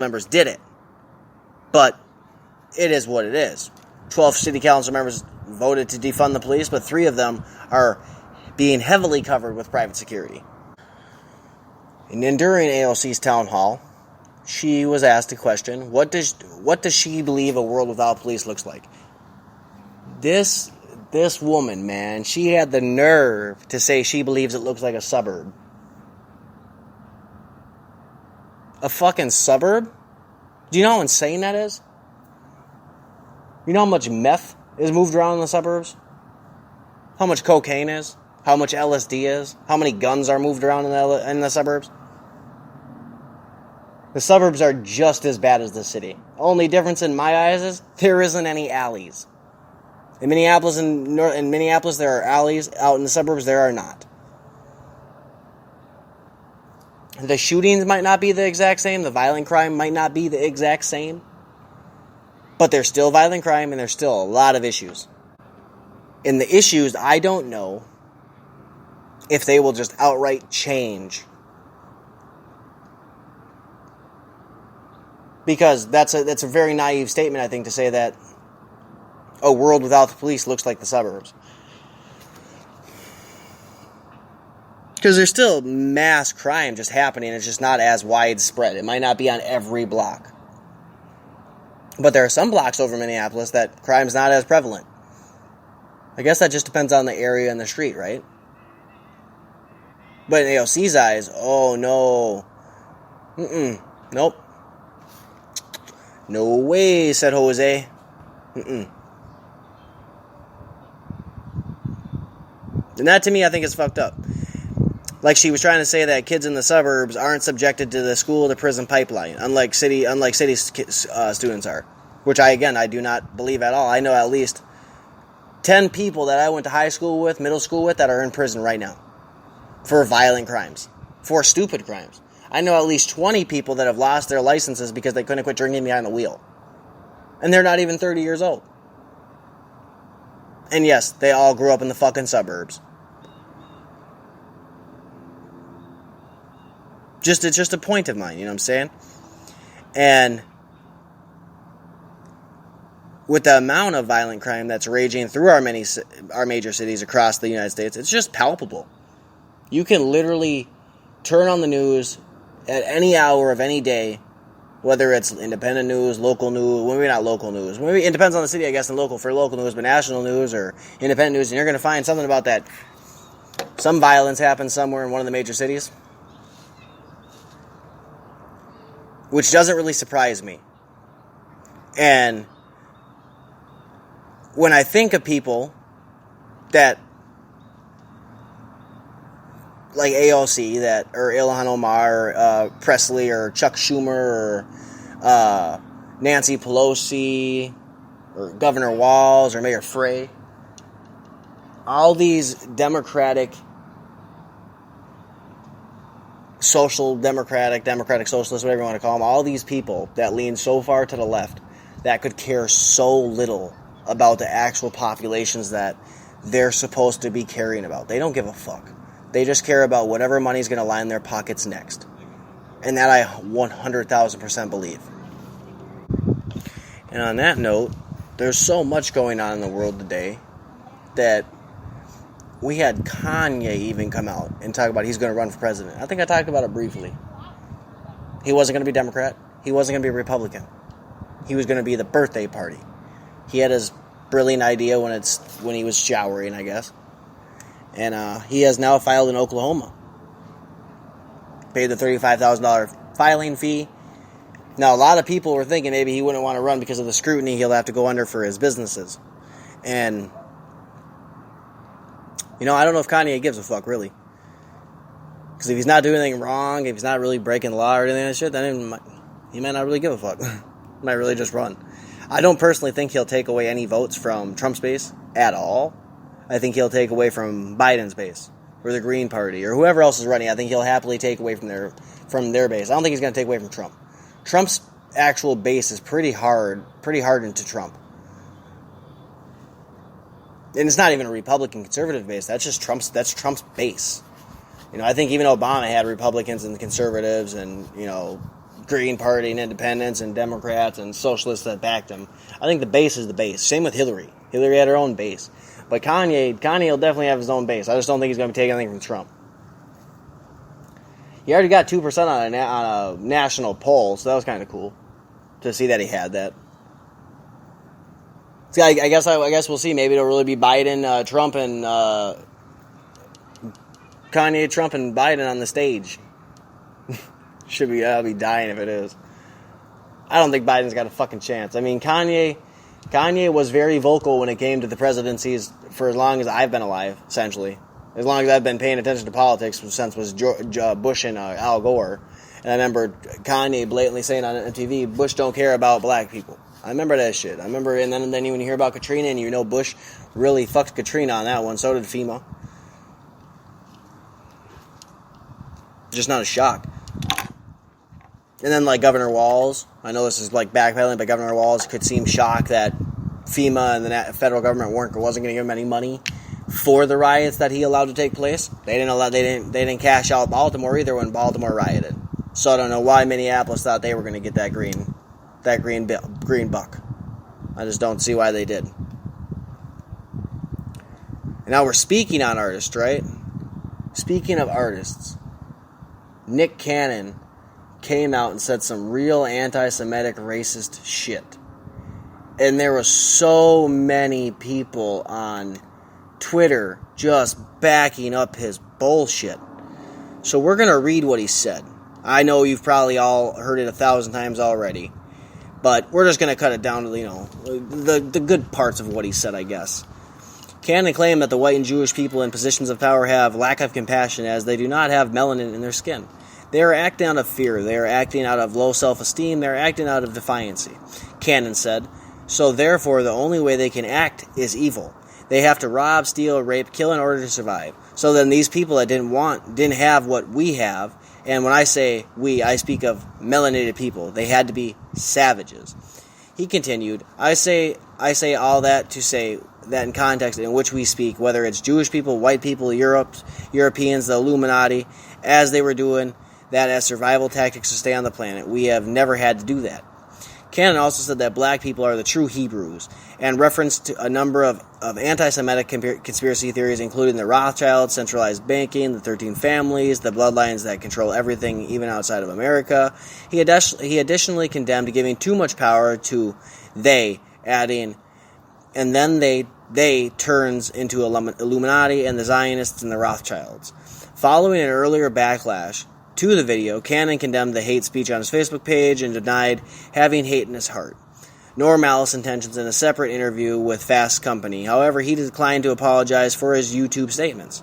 members did it. But it is what it is. 12 city council members voted to defund the police, but 3 of them are being heavily covered with private security. And then during AOC's town hall, she was asked a question, what does she believe a world without police looks like? This woman, man, she had the nerve to say she believes it looks like a suburb. A fucking suburb? Do you know how insane that is? You know how much meth is moved around in the suburbs? How much cocaine is? How much LSD is? How many guns are moved around in the suburbs? The suburbs are just as bad as the city. Only difference in my eyes is there isn't any alleys. In Minneapolis there are alleys. Out in the suburbs there are not. The shootings might not be the exact same. The violent crime might not be the exact same. But there's still violent crime and there's still a lot of issues. And the issues, I don't know if they will just outright change. Because that's a very naive statement, I think, to say that a world without the police looks like the suburbs. Because there's still mass crime just happening. It's just not as widespread. It might not be on every block. But there are some blocks over Minneapolis that crime's not as prevalent. I guess that just depends on the area and the street, right? But in AOC's eyes, oh no. Nope. No way, said Jose. And that to me, I think is fucked up. Like she was trying to say that kids in the suburbs aren't subjected to the school to prison pipeline, unlike city students are. Which I do not believe at all. I know at least 10 people that I went to high school with, middle school with, that are in prison right now. For violent crimes. For stupid crimes. I know at least 20 people that have lost their licenses because they couldn't quit drinking behind the wheel. And they're not even 30 years old. And yes, they all grew up in the fucking suburbs. It's just a point of mine, you know what I'm saying? And with the amount of violent crime that's raging through our major cities across the United States, it's just palpable. You can literally turn on the news at any hour of any day, whether it's independent news, local news, maybe not local news. Maybe it depends on the city, I guess, and local news, but national news or independent news, and you're going to find something about that. Some violence happened somewhere in one of the major cities. Which doesn't really surprise me. And when I think of people that, like AOC, or Ilhan Omar, or Presley, or Chuck Schumer, or Nancy Pelosi, or Governor Walz, or Mayor Frey, all these democratic socialists, whatever you want to call them, all these people that lean so far to the left that could care so little about the actual populations that they're supposed to be caring about. They don't give a fuck. They just care about whatever money's going to line their pockets next. And that I 100,000% believe. And on that note, there's so much going on in the world today that we had Kanye even come out and talk about he's going to run for president. I think I talked about it briefly. He wasn't going to be Democrat. He wasn't going to be a Republican. He was going to be the birthday party. He had his brilliant idea when he was showering, I guess. And he has now filed in Oklahoma. Paid the $35,000 filing fee. Now, a lot of people were thinking maybe he wouldn't want to run because of the scrutiny he'll have to go under for his businesses. And I don't know if Kanye gives a fuck, really. Because if he's not doing anything wrong, if he's not really breaking the law or anything like that shit, then he might not really give a fuck. He might really just run. I don't personally think he'll take away any votes from Trump's base at all. I think he'll take away from Biden's base, or the Green Party, or whoever else is running. I think he'll happily take away from their base. I don't think he's going to take away from Trump. Trump's actual base is pretty hardened to Trump. And it's not even a Republican conservative base. That's Trump's base. I think even Obama had Republicans and conservatives and, Green Party and independents and Democrats and socialists that backed him. I think the base is the base. Same with Hillary. Hillary had her own base. But Kanye will definitely have his own base. I just don't think he's going to be taking anything from Trump. He already got 2% on a national poll, so that was kind of cool to see that he had that. So I guess we'll see. Maybe it'll really be Biden, Trump, and Kanye, Trump, and Biden on the stage. I'll be dying if it is. I don't think Biden's got a fucking chance. I mean, Kanye was very vocal when it came to the presidencies for as long as I've been alive, essentially. As long as I've been paying attention to politics since was Bush and Al Gore. And I remember Kanye blatantly saying on MTV, Bush don't care about black people. I remember that shit. And then when you hear about Katrina and you know Bush really fucked Katrina on that one, so did FEMA. Just not a shock. And then like Governor Walz, I know this is like backpedaling, but Governor Walz could seem shocked that FEMA and the federal government wasn't going to give him any money for the riots that he allowed to take place. They didn't cash out Baltimore either when Baltimore rioted. So I don't know why Minneapolis thought they were going to get that green buck. I just don't see why they did. And now we're speaking on artists, right? Speaking of artists, Nick Cannon came out and said some real anti-Semitic racist shit. And there were so many people on Twitter just backing up his bullshit. So we're going to read what he said. I know you've probably all heard it 1,000 times already. But we're just going to cut it down to, the good parts of what he said, I guess. Cannon claimed that the white and Jewish people in positions of power have lack of compassion as they do not have melanin in their skin. They are acting out of fear. They are acting out of low self-esteem. They are acting out of defiancy. Cannon said, so therefore the only way they can act is evil. They have to rob, steal, rape, kill in order to survive. So then these people that didn't have what we have, and when I say we, I speak of melanated people. They had to be savages. He continued, I say all that to say that in context in which we speak, whether it's Jewish people, white people, Europeans, the Illuminati, as they were doing that as survival tactics to stay on the planet. We have never had to do that. Cannon also said that black people are the true Hebrews, and referenced to a number of anti-Semitic conspiracy theories, including the Rothschilds, centralized banking, the 13 families, the bloodlines that control everything, even outside of America. He additionally condemned giving too much power to they, adding, and then they turns into Illuminati and the Zionists and the Rothschilds. Following an earlier backlash to the video, Cannon condemned the hate speech on his Facebook page and denied having hate in his heart, nor malice intentions in a separate interview with Fast Company. However, he declined to apologize for his YouTube statements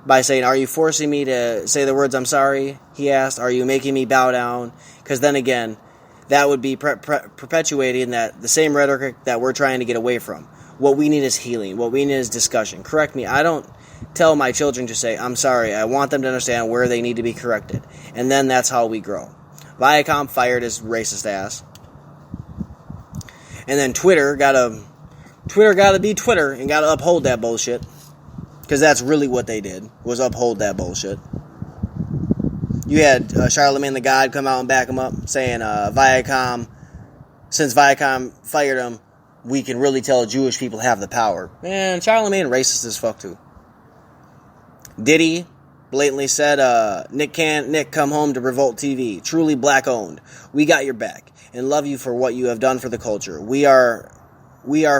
by saying, are you forcing me to say the words I'm sorry? He asked, are you making me bow down? Because then again, that would be perpetuating that the same rhetoric that we're trying to get away from. What we need is healing. What we need is discussion. Correct me. I don't tell my children to say, I'm sorry. I want them to understand where they need to be corrected. And then that's how we grow. Viacom fired his racist ass. And then Twitter gotta be Twitter and gotta uphold that bullshit. Because that's really what they did, was uphold that bullshit. You had Charlemagne the God come out and back him up, saying since Viacom fired him, we can really tell Jewish people have the power. Man, Charlemagne racist as fuck too. Diddy blatantly said, Nick come home to Revolt TV. Truly black owned. We got your back and love you for what you have done for the culture. We are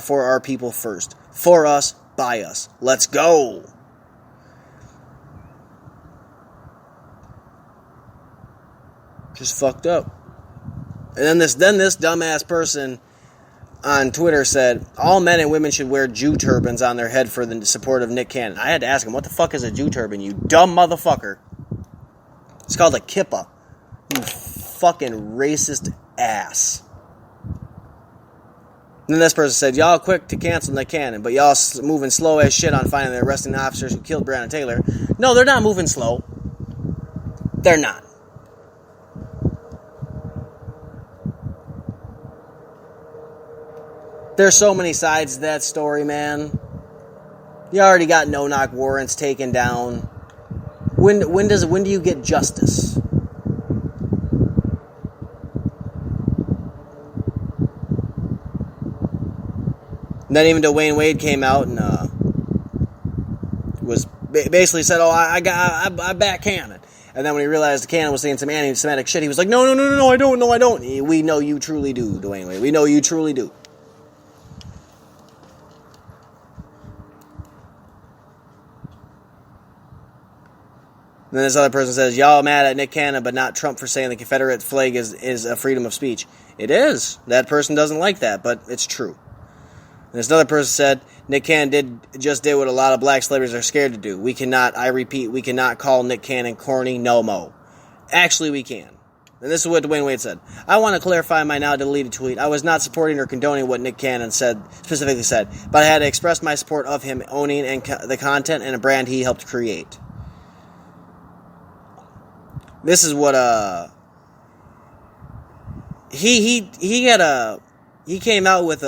for our people first. For us, by us. Let's go. Just fucked up. And then this dumbass person on Twitter said, all men and women should wear Jew turbans on their head for the support of Nick Cannon. I had to ask him, what the fuck is a Jew turban, you dumb motherfucker? It's called a kippah. You fucking racist ass. And then this person said, y'all quick to cancel Nick Cannon, but y'all moving slow as shit on finding the arresting officers who killed Breonna Taylor. No, they're not moving slow. They're not. There's so many sides to that story, man. You already got no-knock warrants taken down. When do you get justice? then even Dwayne Wade came out and was basically said, "Oh, I back Cannon." And then when he realized Cannon was saying some anti-Semitic shit, he was like, "No, I don't. We know you truly do, Dwayne Wade. We know you truly do." And then this other person says, "Y'all mad at Nick Cannon, but not Trump for saying the Confederate flag is a freedom of speech." It is. That person doesn't like that, but it's true. And this other person said, Nick Cannon just did what a lot of black celebrities are scared to do. We cannot call Nick Cannon corny, no mo. Actually, we can. And this is what Dwayne Wade said. "I want to clarify my now deleted tweet. I was not supporting or condoning what Nick Cannon specifically said, but I had to express my support of him owning the content and a brand he helped create." This is what he came out with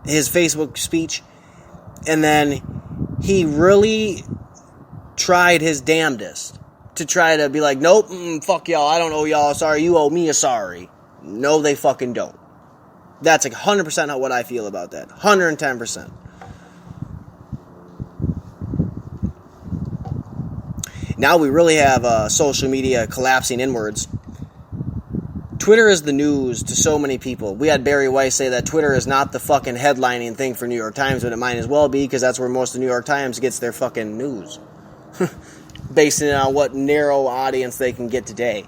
his Facebook speech, and then he really tried his damnedest to try to be like, "Nope, fuck y'all, I don't owe y'all a sorry, you owe me a sorry." No, they fucking don't. That's 100% what I feel about that. 110%. Now we really have social media collapsing inwards. Twitter is the news to so many people. We had Barry Weiss say that Twitter is not the fucking headlining thing for New York Times, but it might as well be, because that's where most of the New York Times gets their fucking news. Basing it on what narrow audience they can get today.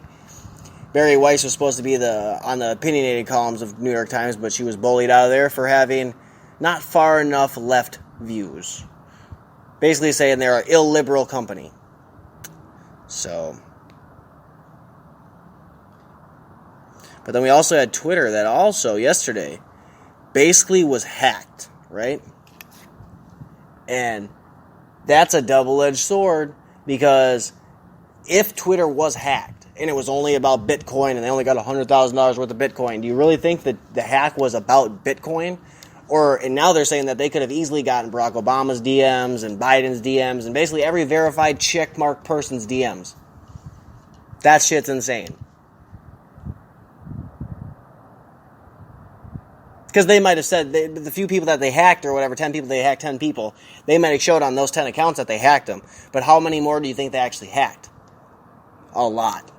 Barry Weiss was supposed to be on the opinionated columns of New York Times, but she was bullied out of there for having not far enough left views. Basically saying they're an illiberal company. So... But then we also had Twitter that also, yesterday, basically was hacked, right? And that's a double-edged sword, because if Twitter was hacked, and it was only about Bitcoin, and they only got $100,000 worth of Bitcoin, do you really think that the hack was about Bitcoin? And now they're saying that they could have easily gotten Barack Obama's DMs, and Biden's DMs, and basically every verified checkmark person's DMs. That shit's insane. Because they might have said, the few people that they hacked, or whatever, 10 people, they hacked 10 people, they might have showed on those 10 accounts that they hacked them. But how many more do you think they actually hacked? A lot.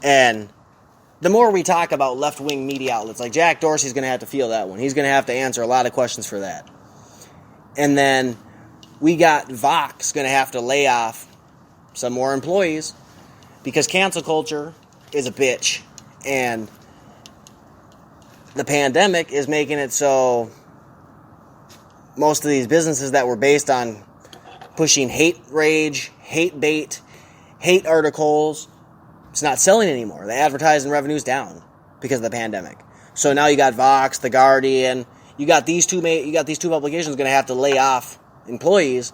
And the more we talk about left-wing media outlets, like Jack Dorsey's going to have to feel that one. He's going to have to answer a lot of questions for that. And then we got Vox going to have to lay off some more employees, because cancel culture is a bitch. And the pandemic is making it so most of these businesses that were based on pushing hate rage, hate bait, hate articles, it's not selling anymore. The advertising revenue's down because of the pandemic. So now you got Vox, The Guardian, you got these two publications going to have to lay off employees,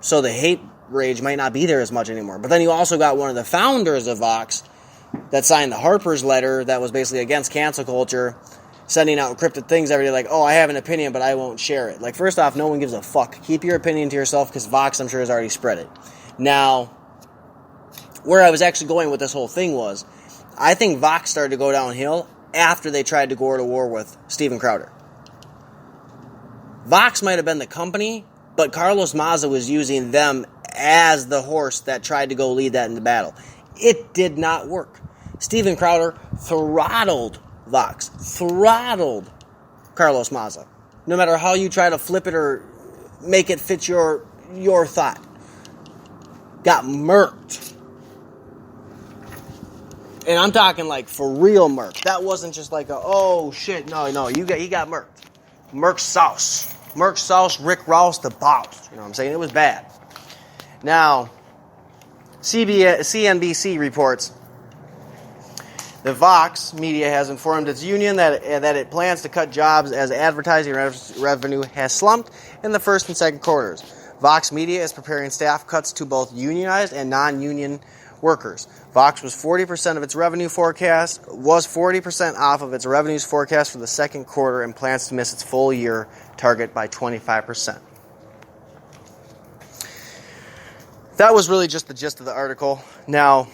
so the hate rage might not be there as much anymore. But then you also got one of the founders of Vox that signed the Harper's letter that was basically against cancel culture, sending out encrypted things every day like, "Oh, I have an opinion, but I won't share it." Like, first off, no one gives a fuck. Keep your opinion to yourself, because Vox, I'm sure, has already spread it. Now, where I was actually going with this whole thing was, I think Vox started to go downhill after they tried to go to war with Steven Crowder. Vox might have been the company, but Carlos Maza was using them as the horse that tried to go lead that into battle. It did not work. Steven Crowder throttled Vox. Throttled Carlos Maza. No matter how you try to flip it or make it fit your thought. Got murked. And I'm talking like for real murked. That wasn't just like oh shit, no, he got murked. Murked sauce. Murked sauce, Rick Ross, the boss. You know what I'm saying? It was bad. Now, CNBC reports the Vox media has informed its union that it plans to cut jobs as advertising revenue has slumped in the first and second quarters. Vox Media is preparing staff cuts to both unionized and non-union workers. Vox was 40% of its revenue forecast, was 40% off of its revenues forecast for the second quarter, and plans to miss its full year target by 25%. That was really just the gist of the article. Now,